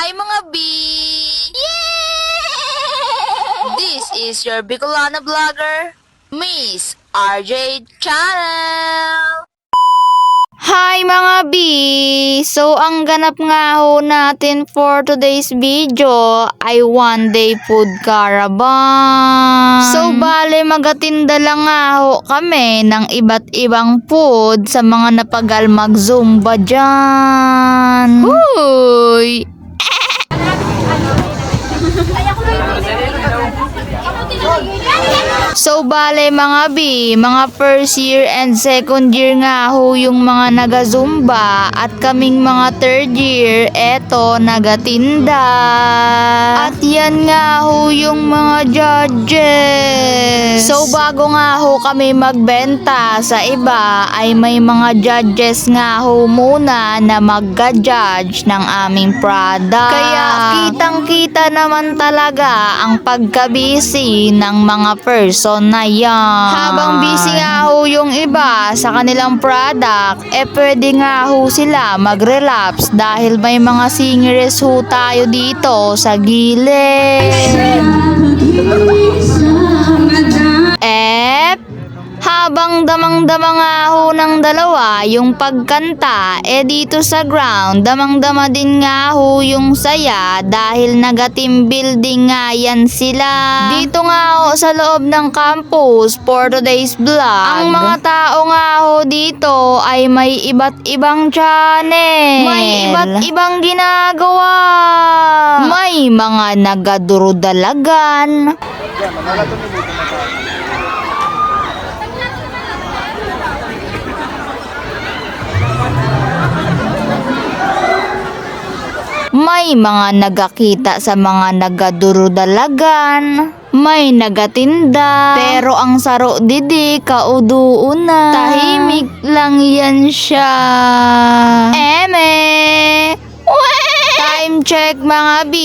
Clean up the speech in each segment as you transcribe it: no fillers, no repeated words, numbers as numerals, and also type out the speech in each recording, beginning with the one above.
Hi mga B! Yeah! This is your Bicolana vlogger, Miss RJ Channel! Hi mga B! So ang ganap nga ho natin for today's video ay one day food caravan. So bale magatinda lang nga ho kami ng iba't ibang food sa mga napagal mag-zumba dyan. Huy! So bale mga B, mga first year and second year nga ho yung mga naga-zumba at kaming mga third year eto nagatinda. At yan nga ho yung mga judges. So bago nga ho kami magbenta sa iba ay may mga judges nga ho muna na magga-judge ng aming product. Kaya kitang-kita naman talaga ang pagka-busy ng mga person na yan. Habang busy nga ho yung iba sa kanilang product, pwede nga ho sila mag-relapse dahil may mga singers ho tayo dito sa gilid. Habang damang-dama nga ho ng dalawa yung pagkanta, dito sa ground, damang-dama din nga ho yung saya dahil naga-team building nga yan sila. Dito nga ho sa loob ng campus for today's vlog, ang mga tao nga ho dito ay may iba't ibang channel. May iba't ibang ginagawa. May mga nagadurudalagan. May mga nagakita sa mga nagadurudalagan. May nagatinda. Pero ang saro didi kauduuna. Tahimik lang yan siya. Time check mga B.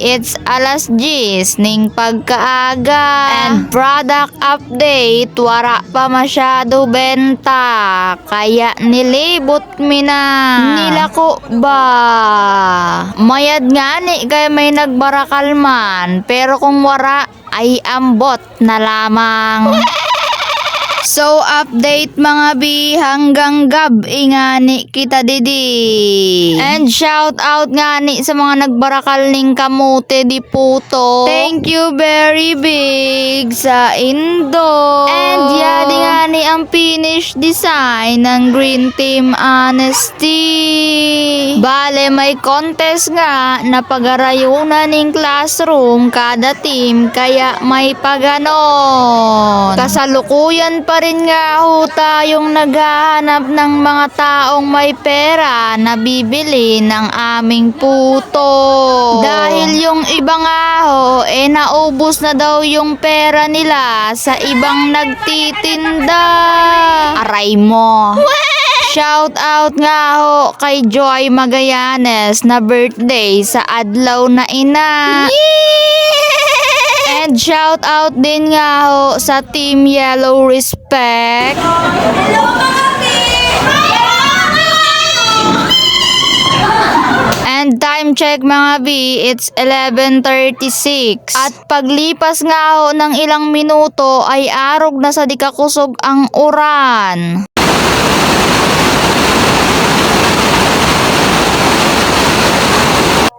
It's alas 10 ning pagkaaga. And product update, wala pa masyado benta. Kaya nilibot mi na. Nilako ba? Mayad nga ni kay may nagbarakalman. Pero kung wara ay ambot na lamang. So update mga B hanggang gabi nga ni kita didi. And shout out nga ni sa mga nagbarakal ning kamote di puto. Thank you very big sa Indo. And yadi nga ni ang finish design ng Green Team Honesty. Bale may contest nga na pagarayunan ning classroom kada team kaya may paganon. Kasalukuyan pa rin nga ho tayong naghahanap ng mga taong may pera na bibili ng aming puto. Dahil yung iba nga ho, naubos na daw yung pera nila sa ibang nagtitinda. Aray mo. Shout out nga ho kay Joy Magallanes na birthday sa adlaw na ina. And shout out din nga ho sa Team Yellow Respect. And time check mga B, it's 11:36. At paglipas nga ho ng ilang minuto ay arog na sa dikakusog ang uran.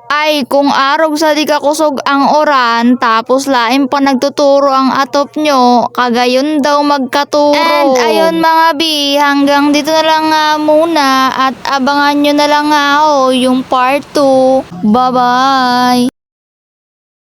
Ay kung arog sa di kakusog ang oran tapos lain pa nagtuturo ang atop nyo, kagayon daw magkaturo. And ayun mga B, hanggang dito na lang nga muna at abangan nyo na lang nga yung part 2. Bye bye!